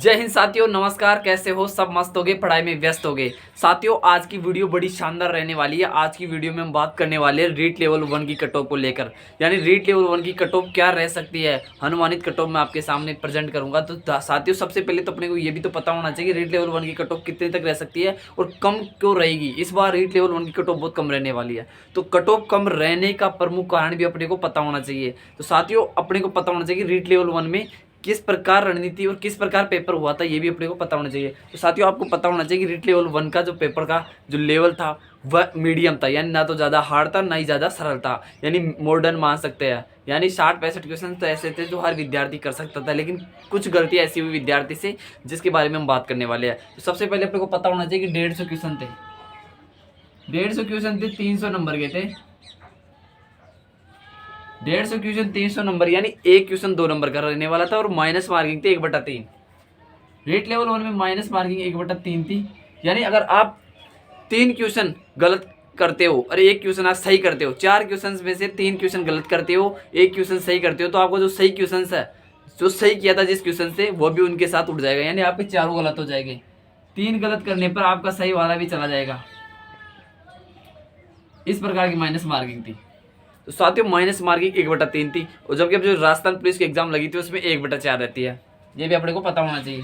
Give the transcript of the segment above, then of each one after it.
जय हिंद साथियों, नमस्कार। कैसे हो? सब मस्त हो गए, पढ़ाई में व्यस्त हो गए। साथियों, आज की वीडियो बड़ी शानदार रहने वाली है। आज की वीडियो में हम बात करने वाले हैं रीट लेवल 1 की कट ऑफ को लेकर। यानी रीट लेवल 1 की कट ऑफ क्या रह सकती है, अनुमानित कट ऑफ मैं आपके सामने प्रेजेंट करूंगा। तो साथियों, सबसे पहले तो अपने को ये भी तो पता होना चाहिए रीट लेवल 1 की कट ऑफ कितने तक रह सकती है और कम क्यों रहेगी। इस बार रीट लेवल 1 की कट ऑफ बहुत कम रहने वाली है। तो कट ऑफ कम रहने का प्रमुख कारण भी अपने को पता होना चाहिए। तो साथियों, अपने को पता होना चाहिए रीट लेवल 1 में किस प्रकार रणनीति और किस प्रकार पेपर हुआ था, ये भी अपने को पता होना चाहिए। तो साथियों, आपको पता होना चाहिए कि रीट लेवल 1 का जो पेपर का जो लेवल था वह मीडियम था। यानी ना तो ज़्यादा हार्ड था, ना ही ज़्यादा सरल था। यानी मॉडर्न मान सकते हैं। यानी 60-65 क्वेश्चन तो ऐसे थे जो हर विद्यार्थी कर सकता था, लेकिन कुछ गलतियाँ ऐसी हुई विद्यार्थी से जिसके बारे में हम बात करने वाले हैं। तो सबसे पहले अपने को पता होना चाहिए कि 150 क्वेश्चन थे। 150 क्वेश्चन थे, 300 नंबर के थे। 150 क्वेश्चन 300 नंबर, यानी एक क्वेश्चन 2 नंबर का रहने वाला था और माइनस मार्किंग थी 1/3। रेट लेवल 1 में माइनस मार्किंग 1/3 थी। यानी अगर आप 3 क्वेश्चन गलत करते हो और एक क्वेश्चन आप सही करते हो, 4 क्वेश्चन में से 3 क्वेश्चन गलत करते हो, एक क्वेश्चन सही करते हो, तो आपको जो सही क्वेश्चन है, जो सही किया था जिस क्वेश्चन से, वो भी उनके साथ उठ जाएगा। यानी आपके चारों गलत हो जाएंगे। 3 गलत करने पर आपका सही वाला भी चला जाएगा। इस प्रकार की माइनस मार्किंग थी। तो साथियों, माइनस मार्किंग 1/3 थी। और जबकि अब जो राजस्थान पुलिस की एग्जाम लगी थी उसमें 1/4 रहती है। ये भी अपने को पता होना चाहिए।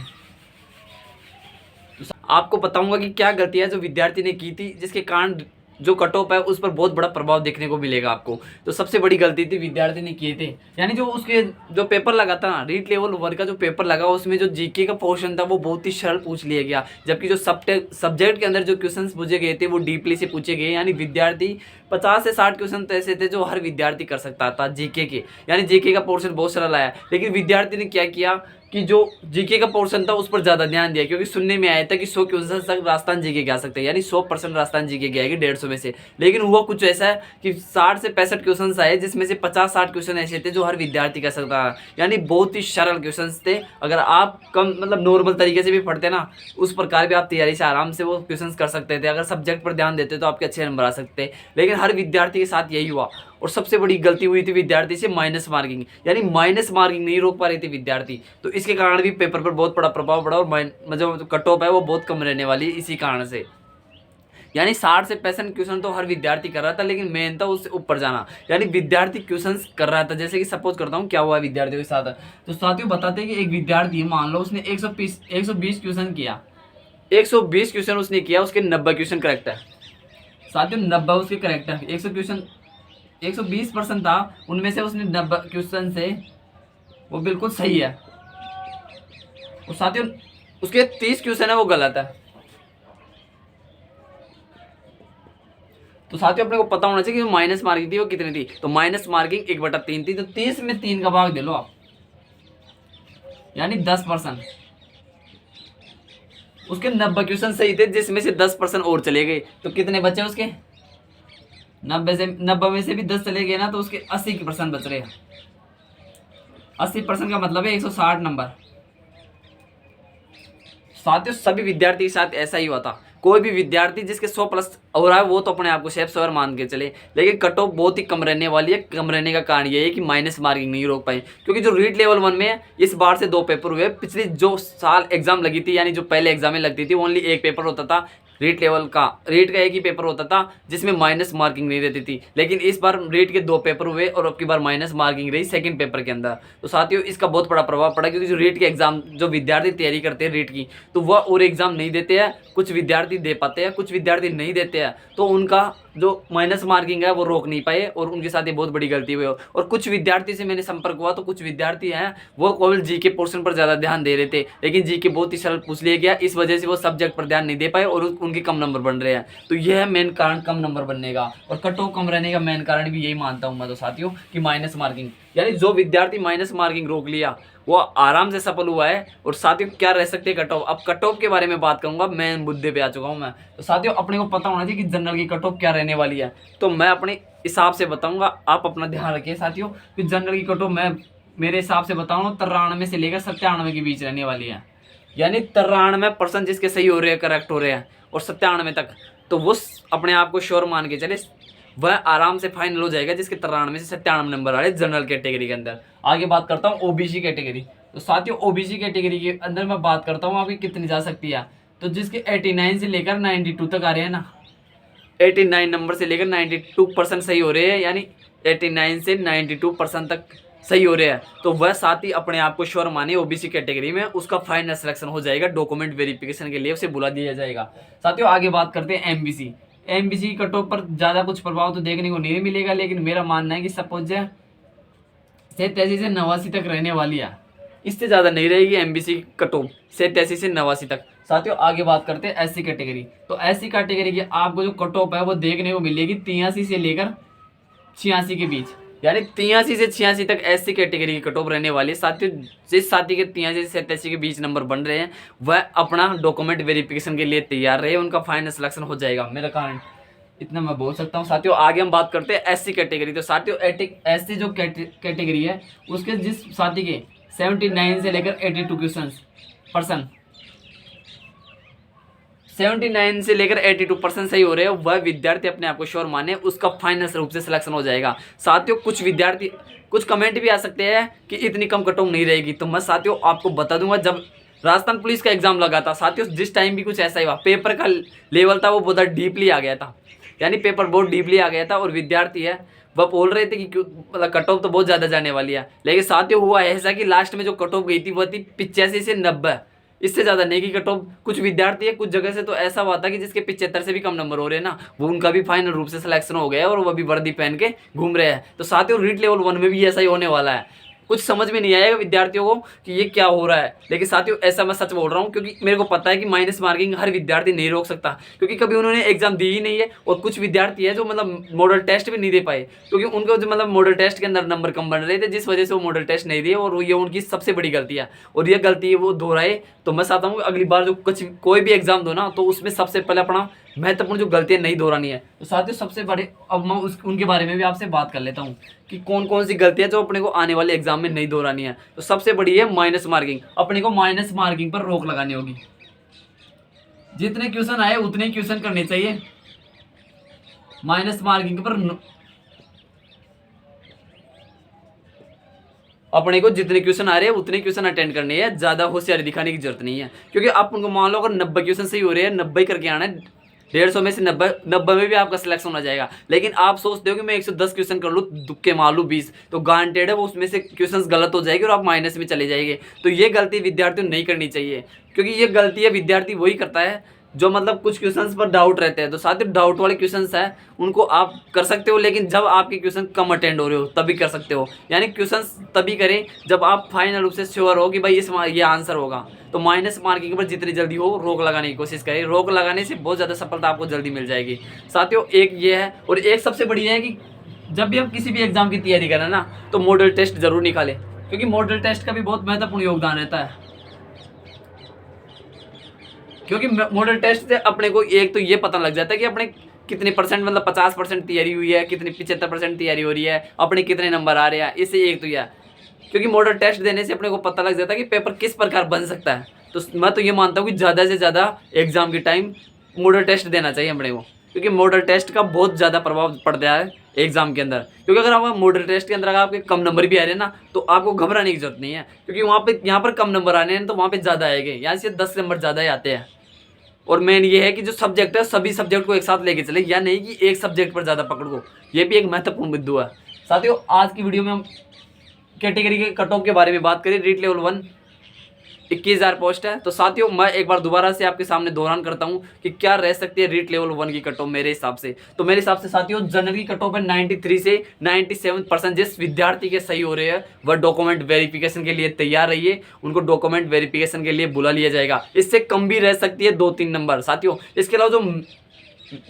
तो आपको बताऊंगा कि क्या गलतियां जो विद्यार्थी ने की थी जिसके कारण जो कट ऑफ है उस पर बहुत बड़ा प्रभाव देखने को मिलेगा आपको। तो सबसे बड़ी गलती थी विद्यार्थी ने किए थे, यानी जो उसके जो पेपर लगा था ना, रीट लेवल 1 का जो पेपर लगा, उसमें जो जीके का पोर्शन था वो बहुत ही सरल पूछ लिया गया। जबकि जो सब्जेक्ट के अंदर जो क्वेश्चन पूछे गए थे वो डीपली से पूछे गए। यानी विद्यार्थी 50 से 60 क्वेश्चन तो ऐसे थे जो हर विद्यार्थी कर सकता था जीके के। यानी जीके का पोर्शन बहुत सरल आया, लेकिन विद्यार्थी ने क्या किया कि जो जीके का पोर्शन था उस पर ज़्यादा ध्यान दिया, क्योंकि सुनने में आया था कि 100 क्वेश्चन तक राजस्थान जीके के आ सकते हैं। यानी 100% राजस्थान जीके के आएगी 150 में से। लेकिन हुआ कुछ ऐसा है कि 60 से 65 क्वेश्चन आए, जिसमें से 50-60 क्वेश्चन ऐसे थे जो हर विद्यार्थी कर सकता है। यानी बहुत ही सरल क्वेश्चन थे। अगर आप कम नॉर्मल तरीके से भी पढ़ते ना, उस प्रकार भी आप तैयारी से आराम से वो क्वेश्चन कर सकते थे। अगर सब्जेक्ट पर ध्यान देते तो आपके अच्छे नंबर आ सकते। लेकिन हर विद्यार्थी के साथ यही हुआ। और सबसे बड़ी गलती हुई थी विद्यार्थी से माइनस मार्किंग। यानी माइनस मार्किंग नहीं रोक पा रही थी विद्यार्थी। तो इसके कारण भी पेपर पर बहुत बड़ा प्रभाव पड़ा और मतलब कट ऑफ है वो बहुत कम रहने वाली है इसी कारण से। यानी 60 से 65 क्वेश्चन तो हर विद्यार्थी कर रहा था, लेकिन मेन था उससे ऊपर जाना। यानी विद्यार्थी क्वेश्चन कर रहा था। जैसे कि सपोज करता हूँ क्या हुआ विद्यार्थियों के साथ। तो साथियों, बताते हैं कि एक विद्यार्थी, मान लो उसने 120 क्वेश्चन किया। 120 क्वेश्चन उसने किया, उसके 90 क्वेश्चन करेक्ट है। साथियों, 90 उसके करेक्ट है। 100 क्वेश्चन 120% था, उनमें से उसने 90 क्वेश्चन से वो बिल्कुल सही है। और साथियों, उसके 30 क्वेश्चन है वो गलत है। तो साथियों, अपने को पता होना चाहिए कि माइनस मार्किंग थी वो कितनी थी। तो माइनस मार्किंग 1/3 थी। तो 30 में 3 का भाग दे लो आप, यानी 10%। उसके 90 क्वेश्चन सही थे, जिसमें से 10% और चले गए। तो कितने बचे उसके? 90 में से भी 10 चले गए ना, तो उसके 80% बच रहे हैं। 80% का मतलब है 160 नंबर। साथियों, सभी विद्यार्थी के साथ ऐसा ही हुआ था। कोई भी विद्यार्थी जिसके 100+ हो रहा है वो तो अपने आप को सेफ सवर मान के चले। लेकिन कट ऑफ बहुत ही कम रहने वाली है। कम रहने का कारण ये है कि माइनस मार्किंग नहीं रोक पाए। क्योंकि जो रीट लेवल 1 में है, इस बार से 2 पेपर हुए। पिछली जो साल एग्जाम लगी थी, यानी जो पहले एग्जाम में लगती थी, ओनली एक पेपर होता था रीट का एक ही पेपर होता था जिसमें माइनस मार्किंग नहीं रहती थी। लेकिन इस बार रीट के 2 पेपर हुए और अब की बार माइनस मार्किंग रही सेकंड पेपर के अंदर। तो साथियों, इसका बहुत बड़ा प्रभाव पड़ा, क्योंकि जो रीट के एग्जाम जो विद्यार्थी तैयारी करते हैं रीट की, तो वह और एग्जाम नहीं देते हैं। कुछ विद्यार्थी दे पाते हैं, कुछ विद्यार्थी नहीं देते हैं। तो उनका जो माइनस मार्किंग है वो रोक नहीं पाए और उनके साथ ये बहुत बड़ी गलती हुई। और कुछ विद्यार्थी से मैंने संपर्क हुआ, तो कुछ विद्यार्थी हैं वो केवल जी के पोर्शन पर ज़्यादा ध्यान दे रहे थे, लेकिन जी के बहुत ही सरल पूछ लिया गया। इस वजह से वो सब्जेक्ट पर ध्यान नहीं दे पाए और उनके कम नंबर बन रहे हैं। तो यह है मेन कारण कम नंबर बनने का। और कट ऑफ कम रहने का मेन कारण भी यही मानता हूँ मैं तो साथियों, कि माइनस मार्किंग। यानी जो विद्यार्थी माइनस मार्किंग रोक लिया वो आराम से सफल हुआ है। और साथियों, क्या रह सकते हैं कट ऑफ। अब कट ऑफ के बारे में बात करूंगा, मेन मुद्दे पे आ चुका हूं मैं। तो साथियों, अपने को पता होना चाहिए कि जनरल की कट ऑफ क्या रहने वाली है। तो मैं अपने हिसाब से बताऊंगा, आप अपना ध्यान रखिए साथियों, कि जनरल की कट ऑफ मैं मेरे हिसाब से बताऊंगा 93 से लेकर 97 के बीच रहने वाली है। यानी 93% जिसके सही हो रहे हैं, करेक्ट हो रहे हैं, और 97 तक, तो वो अपने आप को श्योर मान के चले वह आराम से फाइनल हो जाएगा जिसके 93 से 97 नंबर आ रहे जनरल कैटेगरी के अंदर। आगे बात करता हूँ ओबीसी कैटेगरी। तो साथियों ओबीसी कैटेगरी के अंदर मैं बात करता हूँ आपकी कितनी जा सकती है, तो जिसके 89 से लेकर 92 तक आ रहे हैं ना, 89 नंबर से लेकर 92% सही हो रहे हैं, यानी 89 से 92% तक सही हो रहे हैं, तो वह साथी अपने आप को श्योर माने ओबीसी कैटेगरी में, उसका फाइनल सिलेक्शन हो जाएगा, डॉक्यूमेंट वेरिफिकेशन के लिए उसे बुला दिया जाएगा। साथियों आगे बात करते हैं एमबीसी। एमबीसी कट ऑफ पर ज़्यादा कुछ प्रभाव तो देखने को नहीं मिलेगा, लेकिन मेरा मानना है कि सपोज से 83 से 89 तक रहने वाली है, इससे ज़्यादा नहीं रहेगी एमबीसी कट ऑफ, से 83 से 89 तक। साथियों आगे बात करते हैं एससी कैटेगरी। तो एससी कैटेगरी की आपको जो कट ऑफ है वो देखने को मिलेगी 83 से लेकर 86 के बीच, यानी 83 से 86 तक एससी कैटेगरी की कट ऑफ रहने वाली है। साथियों जिस साथी के 83 से 87 के बीच नंबर बन रहे हैं वह अपना डॉक्यूमेंट वेरिफिकेशन के लिए तैयार रहे, उनका फाइनल सिलेक्शन हो जाएगा, मेरा कारण इतना मैं बोल सकता हूँ। साथियों आगे हम बात करते हैं एससी कैटेगरी। तो साथियों एससी जो कैटेगरी है उसके जिस साथी के 79 से लेकर 82 क्वेश्चन 79 से लेकर 82% सही हो रहे हैं, वह विद्यार्थी अपने आप को श्योर माने, उसका फाइनल रूप से सिलेक्शन हो जाएगा। साथियों कुछ विद्यार्थी कुछ कमेंट भी आ सकते हैं कि इतनी कम कट ऑफ नहीं रहेगी, तो मैं साथियों आपको बता दूंगा, जब राजस्थान पुलिस का एग्जाम लगा था साथियों जिस टाइम भी कुछ ऐसा ही हुआ, पेपर का लेवल था वो बहुत डीपली आ गया था, यानी पेपर बहुत डीपली आ गया था, और विद्यार्थी है वह बोल रहे थे कि मतलब कट ऑफ तो बहुत ज़्यादा जाने वाली है, लेकिन साथियों हुआ ऐसा कि लास्ट में जो कट ऑफ गई थी वह थी 85 से 90, इससे ज़्यादा नहीं की कट ऑफ। कुछ विद्यार्थी है कुछ जगह से तो ऐसा हुआ था कि जिसके 75 से भी कम नंबर हो रहे हैं ना, वो उनका भी फाइनल रूप से सिलेक्शन हो गया है और वह भी वर्दी पहन के घूम रहे हैं। तो साथियों रीट लेवल 1 में भी ऐसा ही होने वाला है। कुछ समझ में नहीं आएगा विद्यार्थियों को कि ये क्या हो रहा है, लेकिन साथियों ऐसा मैं सच बोल रहा हूँ, क्योंकि मेरे को पता है कि माइनस मार्किंग हर विद्यार्थी नहीं रोक सकता, क्योंकि कभी उन्होंने एग्जाम दी ही नहीं है। और कुछ विद्यार्थी है जो मतलब मॉडल टेस्ट भी नहीं दे पाए, क्योंकि उनको जो मतलब मॉडल टेस्ट के अंदर नंबर कम बन रहे थे, जिस वजह से वो मॉडल टेस्ट नहीं दिए, और ये उनकी सबसे बड़ी गलती है, और ये गलती वो दोहराए। तो मैं चाहता हूँ अगली बार जो कोई भी एग्जाम दो ना, तो उसमें सबसे पहले अपना महत्वपूर्ण जो गलतियां नहीं दोहरानी है। तो साथियों सबसे बड़े अब मैं उनके बारे में भी आपसे बात कर लेता हूँ कि कौन कौन सी गलतियां जो अपने को आने वाले एग्जाम में नहीं दोहरानी है। तो सबसे बड़ी है माइनस मार्किंग। अपने को माइनस मार्किंग पर रोक लगानी होगी, जितने क्वेश्चन आए उतने क्वेश्चन करने चाहिए। माइनस मार्किंग पर अपने को जितने क्वेश्चन आ रहे हैं उतने क्वेश्चन अटेंड करने हैं, ज्यादा होशियारी दिखाने की जरूरत नहीं है, क्योंकि आप उनको मान लो अगर 90 क्वेश्चन सही हो रहे हैं, 90 करके आना है, 150 में से 90 में भी आपका सिलेक्शन हो जाएगा। लेकिन आप सोचते हो कि मैं 110 क्वेश्चन कर लूँ, तुक्के मार लूँ 20, तो गारंटेड है वो उसमें से क्वेश्चन गलत हो जाएगी और आप माइनस में चले जाएंगे। तो ये गलती विद्यार्थियों नहीं करनी चाहिए, क्योंकि ये गलती है विद्यार्थी वही करता है जो मतलब कुछ क्वेश्चंस पर डाउट रहते हैं। तो साथ ही डाउट वाले क्वेश्चंस है उनको आप कर सकते हो, लेकिन जब आपके क्वेश्चन कम अटेंड हो रहे हो तभी कर सकते हो, यानी क्वेश्चंस तभी करें जब आप फाइनल रूप से श्योर हो कि भाई ये आंसर होगा। तो माइनस मार्किंग पर जितनी जल्दी हो रोक लगाने की कोशिश करें, रोक लगाने से बहुत ज़्यादा सफलता आपको जल्दी मिल जाएगी। साथियों एक ये है, और एक सबसे बड़ी है कि जब भी हम किसी भी एग्जाम की तैयारी करें ना, तो मॉडल टेस्ट जरूर निकालें, क्योंकि मॉडल टेस्ट का भी बहुत महत्वपूर्ण योगदान रहता है। क्योंकि मॉडल टेस्ट से अपने को एक तो ये पता लग जाता है कि अपने कितने परसेंट मतलब 50% तैयारी हुई है, कितनी 75% तैयारी हो रही है, अपने कितने नंबर आ रहे हैं, इससे एक तो यह, क्योंकि मॉडल टेस्ट देने से अपने को पता लग जाता है कि पेपर किस प्रकार बन सकता है। तो मैं तो ये मानता हूँ कि ज़्यादा से ज़्यादा एग्जाम के टाइम मॉडल टेस्ट देना चाहिए अपने को, क्योंकि मॉडल टेस्ट का बहुत ज़्यादा प्रभाव पड़ता है एग्जाम के अंदर। क्योंकि अगर आप मॉडल टेस्ट के अंदर अगर आपके कम नंबर भी आ रहे हैं ना, तो आपको घबराने की जरूरत नहीं है, क्योंकि वहाँ पे यहाँ पर कम नंबर आने हैं तो वहाँ पे ज़्यादा आएंगे, यहाँ से 10 नंबर ज़्यादा ही आते हैं। और मेन ये है कि जो सब्जेक्ट है सभी सब्जेक्ट को एक साथ लेके चले, या नहीं कि एक सब्जेक्ट पर ज़्यादा पकड़ को, ये भी एक महत्वपूर्ण बिंदु है। साथियों आज की वीडियो में हम कैटेगरी के कट ऑफ के बारे में बात करें। रीट लेवल 1 21,000 पोस्ट है। तो साथियों मैं एक बार दोबारा से आपके सामने दोहरान करता हूं कि क्या रह सकती है रीट लेवल 1 की कट ऑफ मेरे हिसाब से। तो मेरे हिसाब से साथियों जनरल की कट ऑफ है 93 से 97%। जिस विद्यार्थी के सही हो रहे हैं वह डॉक्यूमेंट वेरिफिकेशन के लिए तैयार रहिए, उनको डॉक्यूमेंट वेरिफिकेशन के लिए बुला लिया जाएगा। इससे कम भी रह सकती है 2-3 नंबर साथियों। इसके अलावा जो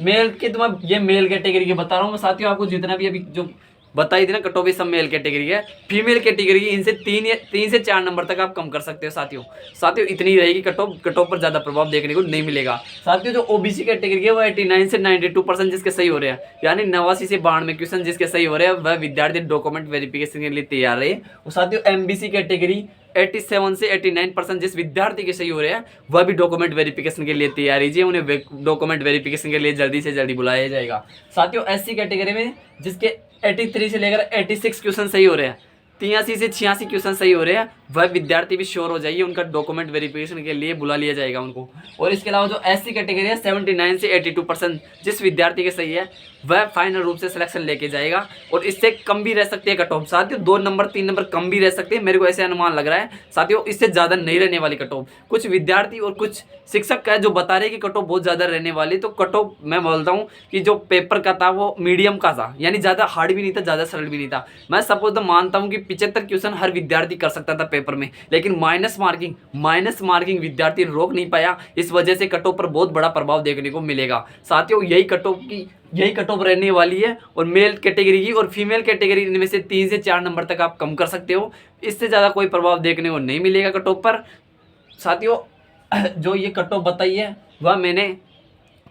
मेल के, तो मैं ये मेल कैटेगरी के बता रहा हूँ मैं साथियों, आपको जितना भी अभी जो बताई थी ना कट ऑफ, सब मेल कैटेगरी है। फीमेल कैटेगरी इनसे 3 से 4 नंबर तक आप कम कर सकते हो साथियों इतनी रहेगी कट ऑफ पर ज़्यादा प्रभाव देखने को नहीं मिलेगा। साथियों जो ओबीसी कैटेगरी है वो 89 से 92% जिसके सही हो रहे हैं, यानी 89 से 92 क्वेश्चन जिसके सही हो रहे हैं, वह विद्यार्थी डॉक्यूमेंट वेरिफिकेशन के लिए तैयार रहे। और साथियों एमबीसी कैटेगरी 87 से 89% जिस विद्यार्थी के सही हो रहे हैं वह भी डॉक्यूमेंट वेरिफिकेशन के लिए तैयार कीजिए, उन्हें डॉक्यूमेंट वेरिफिकेशन के लिए जल्दी से जल्दी बुलाया जाएगा। साथियों एससी कैटेगरी में जिसके 83 से लेकर 86 क्वेश्चन सही हो रहे हैं, 83 से 86 क्वेश्चन सही हो रहे हैं, वह विद्यार्थी भी श्योर हो जाइए, उनका डॉक्यूमेंट वेरिफिकेशन के लिए बुला लिया जाएगा उनको। और इसके अलावा जो एससी कैटेगरी है 79 से 82% जिस विद्यार्थी के सही है वह फाइनल रूप से सिलेक्शन लेके जाएगा। और इससे कम भी रह सकती है कट ऑफ साथियों, 2 नंबर 3 नंबर कम भी रह सकते हैं, मेरे को ऐसे अनुमान लग रहा है साथियों, इससे ज़्यादा नहीं रहने वाली कट ऑफ। कुछ विद्यार्थी और कुछ शिक्षक का है जो बता रहे हैं कि कट ऑफ बहुत ज़्यादा रहने वाली, तो कट ऑफ मैं बोलता हूँ कि जो पेपर का था वो मीडियम का था, यानी ज़्यादा हार्ड भी नहीं था ज़्यादा सरल भी नहीं था। मैं सपोज तो मानता हूँ कि 75 क्वेश्चन हर विद्यार्थी कर सकता था पेपर में, लेकिन माइनस मार्किंग विद्यार्थी रोक नहीं पाया, इस वजह से कट ऑफ पर बहुत बड़ा प्रभाव देखने को मिलेगा साथियों। यही कट ऑफ रहने वाली है। और मेल कैटेगरी की और फीमेल कैटेगरी इनमें से 3 से 4 नंबर तक आप कम कर सकते हो, इससे ज़्यादा कोई प्रभाव देखने को नहीं मिलेगा कट ऑफ पर साथियों। जो ये कट ऑफ बताई है वह मैंने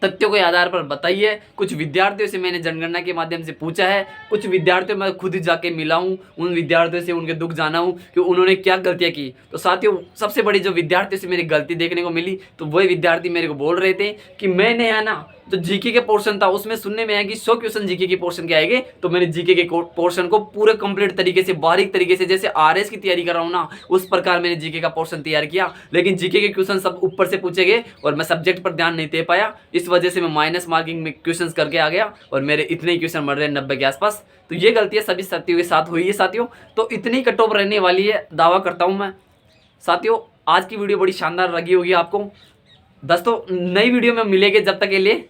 तथ्यों के आधार पर बताई है, कुछ विद्यार्थियों से मैंने जनगणना के माध्यम से पूछा है, कुछ विद्यार्थियों मैं खुद ही जाके मिला हूँ, उन विद्यार्थियों से उनके दुख जाना हूँ कि उन्होंने क्या गलतियाँ की। तो साथियों सबसे बड़ी जो विद्यार्थियों से मेरी गलती देखने को मिली, तो वही विद्यार्थी मेरे को बोल रहे थे कि मैंने है ना जो जीके के पोर्शन था उसमें सुनने में आया कि 100 क्वेश्चन जीके के पोर्शन के आएंगे, तो मैंने जीके के पोर्शन को पूरे कंप्लीट तरीके से बारीक तरीके से जैसे आरएस की तैयारी कर रहा हूँ ना उस प्रकार मैंने जीके का पोर्शन तैयार किया, लेकिन जीके के क्वेश्चन सब ऊपर से पूछे गए और मैं सब्जेक्ट पर ध्यान नहीं दे पाया, इस वजह से मैं माइनस मार्किंग में क्वेश्चन करके आ गया और मेरे इतने ही क्वेश्चन बढ़ रहे हैं 90 के आसपास। तो ये गलतियाँ सभी साथियों के साथ हुई है साथियों, तो इतनी कट ऑफ रहने वाली है दावा करता हूँ मैं साथियों। आज की वीडियो बड़ी शानदार लगी होगी आपको दोस्तों, नई वीडियो में मिलेंगे, जब तक के लिए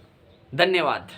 धन्यवाद।